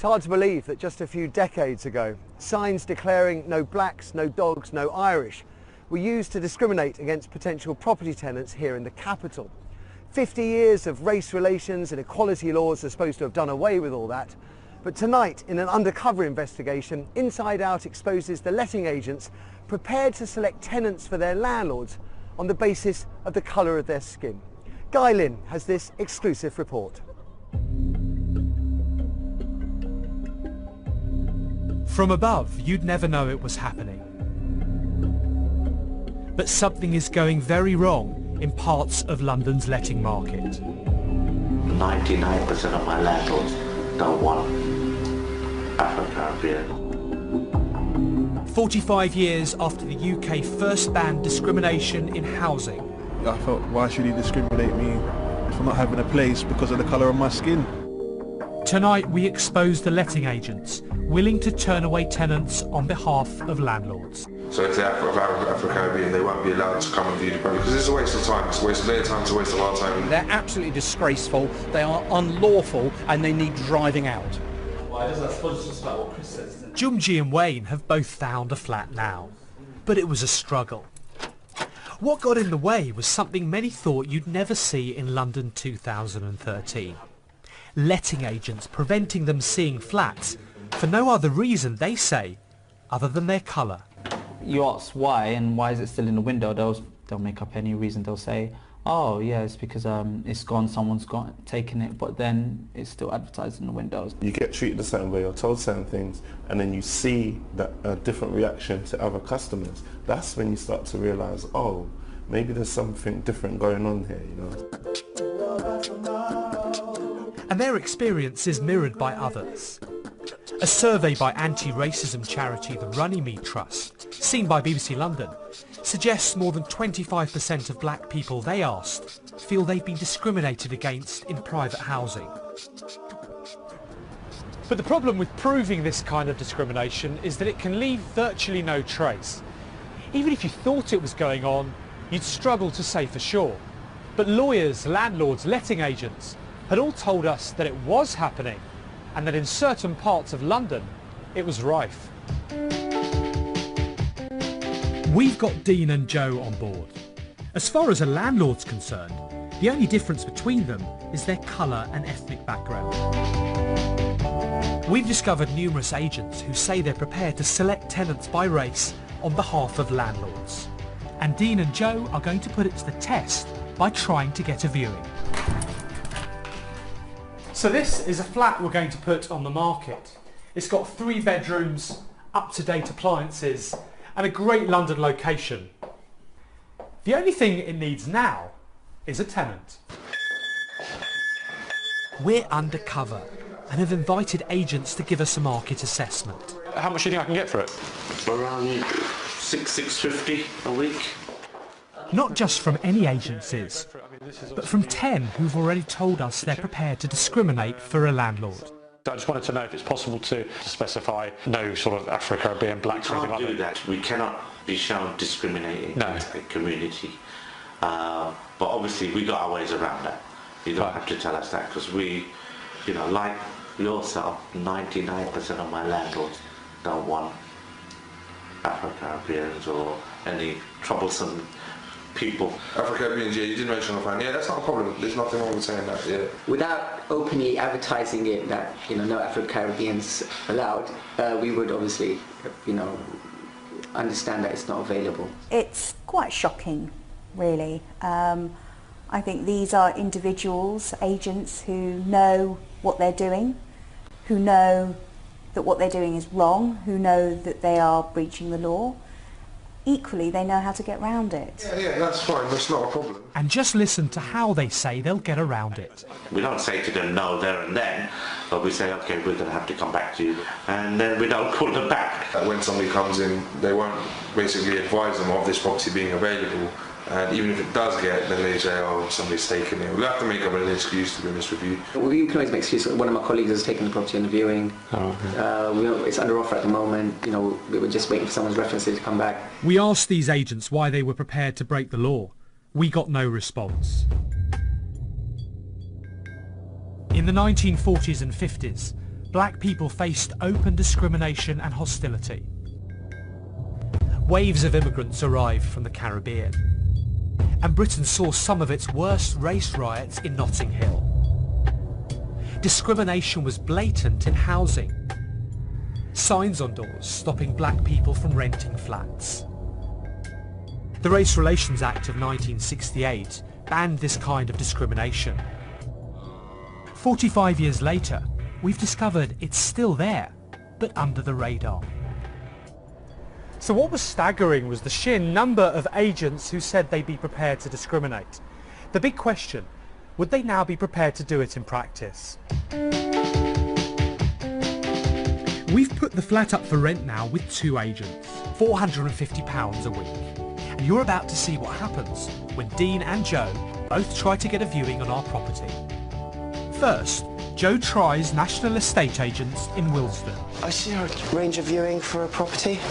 hard to believe that just a few decades ago, signs declaring no blacks, no dogs, no Irish were used to discriminate against potential property tenants here in the capital. 50 years of race relations and equality laws are supposed to have done away with all that. But tonight, in an undercover investigation, Inside Out exposes the letting agents prepared to select tenants for their landlords on the basis of the colour of their skin. Guy Lynn has this exclusive report. From above, you'd never know it was happening. But something is going very wrong in parts of London's letting market. 99% of my landlords don't want Afro-Caribbean. 45 years after the UK first banned discrimination in housing. I thought, why should he discriminate me for not having a place because of the colour of my skin? Tonight we expose the letting agents willing to turn away tenants on behalf of landlords. So if they're Afro-Caribbean, they won't be allowed to come and view the property because it's a waste of time. It's a waste of their time, it's a waste of our time. They're absolutely disgraceful, they are unlawful and they need driving out. Jumji and Wayne have both found a flat now, but it was a struggle. What got in the way was something many thought you'd never see in London 2013. Letting agents preventing them seeing flats for no other reason, they say, other than their colour. You ask why and why is it still in the window, they'll make up any reason. They'll say, oh yeah, it's because it's gone, someone's taken it, but then it's still advertised in the windows. You get treated a certain way or told certain things, and then you see that a different reaction to other customers. That's when you start to realise, oh, maybe there's something different going on here, you know. And their experience is mirrored by others. A survey by anti-racism charity the Runnymede Trust, seen by BBC London, suggests more than 25% of black people they asked feel they've been discriminated against in private housing. But the problem with proving this kind of discrimination is that it can leave virtually no trace. Even if you thought it was going on, you'd struggle to say for sure. But lawyers, landlords, letting agents had all told us that it was happening and that in certain parts of London it was rife. We've got Dean and Joe on board. As far as a landlord's concerned, the only difference between them is their colour and ethnic background. We've discovered numerous agents who say they're prepared to select tenants by race on behalf of landlords. And Dean and Joe are going to put it to the test by trying to get a viewing. So this is a flat we're going to put on the market. It's got 3 bedrooms, up-to-date appliances and a great London location. The only thing it needs now is a tenant. We're undercover and have invited agents to give us a market assessment. How much do you think I can get for it? Around $650 a week. Not just from any agencies, but from 10 who've already told us they're prepared to discriminate for a landlord. I just wanted to know if it's possible to specify no sort of Afro-Caribbean blacks or anything like that. We can't do that. We cannot be shown discriminating against the community. But obviously we got our ways around that. You don't have to tell us that because we, you know, like yourself, 99% of my landlords don't want Afro-Caribbeans or any troublesome people. Afro-Caribbeans, yeah, you did mention offhand. Yeah, that's not a problem. There's nothing wrong with saying that, yeah. Without openly advertising it that, you know, no Afro-Caribbeans allowed, we would obviously, you know, understand that it's not available. It's quite shocking, really. I think these are individuals, agents who know what they're doing, who know that what they're doing is wrong, who know that they are breaching the law. Equally, they know how to get around it. Yeah, that's fine. That's not a problem. And just listen to how they say they'll get around it. We don't say to them no there and then, but we say, okay, we're going to have to come back to you, and then we don't call them back. When somebody comes in, they won't basically advise them of this property being available, and even if it does get, then they say, oh, somebody's taken it. We'll have to make up an excuse, to be honest with you. We can always make excuses. One of my colleagues has taken the property on the viewing. It's under offer at the moment. You know, we were just waiting for someone's references to come back. We asked these agents why they were prepared to break the law. We got no response. In the 1940s and 50s, black people faced open discrimination and hostility. Waves of immigrants arrived from the Caribbean, and Britain saw some of its worst race riots in Notting Hill. Discrimination was blatant in housing. Signs on doors stopping black people from renting flats. The Race Relations Act of 1968 banned this kind of discrimination. 45 years later, we've discovered it's still there, but under the radar. So what was staggering was the sheer number of agents who said they'd be prepared to discriminate. The big question, would they now be prepared to do it in practice? We've put the flat up for rent now with 2 agents, £450 a week. And you're about to see what happens when Dean and Joe both try to get a viewing on our property. First, Joe tries national estate agents in Willesden. I see a range of viewing for a property.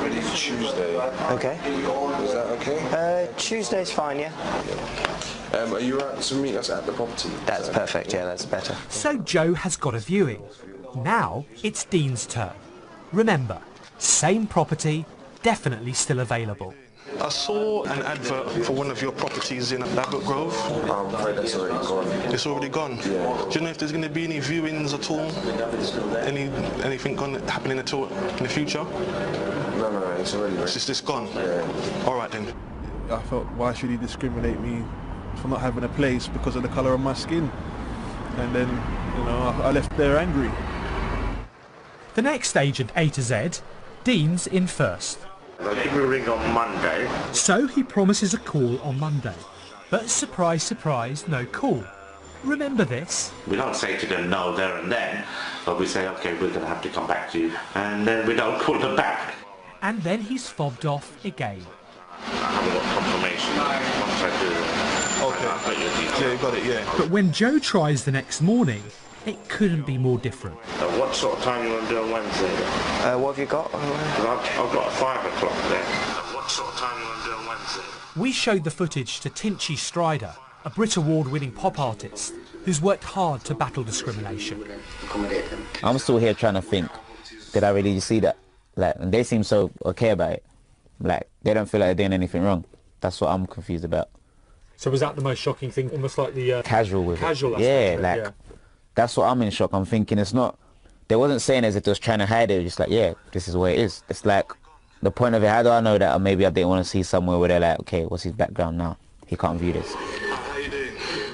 Ready for Tuesday. Okay. Is that okay? Tuesday's fine, yeah. Are you out to meet us at the property? That's perfect, yeah, that's better. So Joe has got a viewing. Now it's Dean's turn. Remember, same property, definitely still available. I saw an advert for one of your properties in Abbott Grove. I'm afraid that's already gone. It's already gone? Yeah. Do you know if there's going to be any viewings at all? Anything happening at all in the future? No, it's already gone. It's just gone? Yeah. All right then. I thought, why should he discriminate me for not having a place because of the colour of my skin? And then, you know, I left there angry. The next agent, A to Z, Dean's in first. They'll give me a ring on Monday. So he promises a call on Monday. But surprise, surprise, no call. Remember this? We don't say to them no there and then, but we say, okay, we're going to have to come back to you, and then we don't call them back. And then he's fobbed off again. I haven't got confirmation. Once I do, okay. I've got your details. Yeah, you got it, yeah. But when Joe tries the next morning, it couldn't be more different. What sort of time you want to do on Wednesday? What have you got? I've got a 5 o'clock there. What sort of time you want to do on Wednesday? We showed the footage to Tinchy Strider, a Brit Award-winning pop artist who's worked hard to battle discrimination. I'm still here trying to think, did I really see that? Like, and they seem so okay about it. Like, they don't feel like they're doing anything wrong. That's what I'm confused about. So was that the most shocking thing? Almost like the casual with casual it. Yeah, like, yeah. That's what I'm in shock. I'm thinking it's not, they wasn't saying as if they was trying to hide it. It was just like, yeah, this is the way it is. It's like, the point of it, how do I know that? Or maybe I didn't want to see somewhere where they're like, okay, what's his background now? He can't view this. How you doing?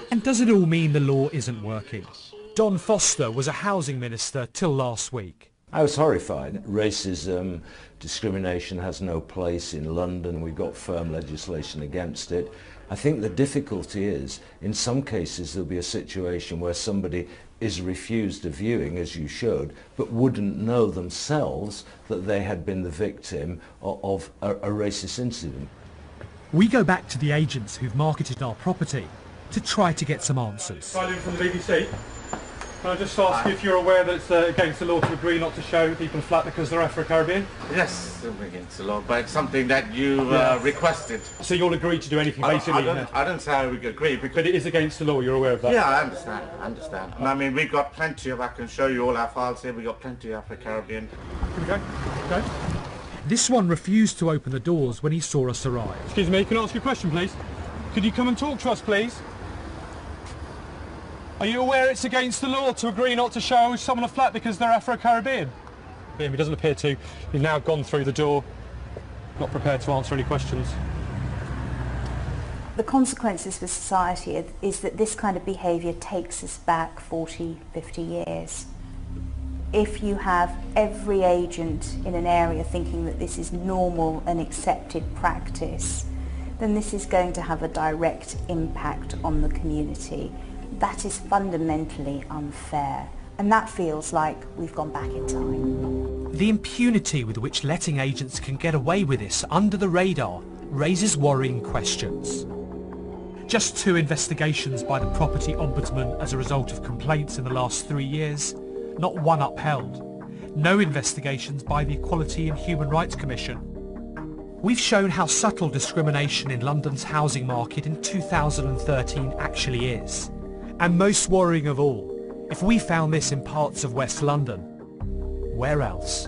And does it all mean the law isn't working? Don Foster was a housing minister till last week. I was horrified. Racism, discrimination has no place in London. We've got firm legislation against it. I think the difficulty is, in some cases, there'll be a situation where somebody is refused a viewing, as you should, but wouldn't know themselves that they had been the victim of a racist incident. We go back to the agents who've marketed our property to try to get some answers. Hi, from the BBC. Can I just ask you if you're aware that it's against the law to agree not to show people a flat because they're Afro-Caribbean? Yes, it's against the law, but it's something that you requested. So you'll agree to do anything, basically? I don't say I would agree, because... But it is against the law, you're aware of that? Yeah, I understand. I mean, we've got plenty of, I can show you all our files here, we've got plenty of Afro-Caribbean. Here we go. Okay. This one refused to open the doors when he saw us arrive. Excuse me, can I ask you a question, please? Could you come and talk to us, please? Are you aware it's against the law to agree not to show someone a flat because they're Afro-Caribbean? He doesn't appear to. You've now gone through the door, not prepared to answer any questions. The consequences for society is that this kind of behaviour takes us back 40, 50 years. If you have every agent in an area thinking that this is normal and accepted practice, then this is going to have a direct impact on the community. That is fundamentally unfair, and that feels like we've gone back in time. The impunity with which letting agents can get away with this under the radar raises worrying questions. Just 2 investigations by the Property Ombudsman as a result of complaints in the last 3 years, not 1 upheld. No investigations by the Equality and Human Rights Commission. We've shown how subtle discrimination in London's housing market in 2013 actually is. And most worrying of all, If we found this in parts of West London, where else?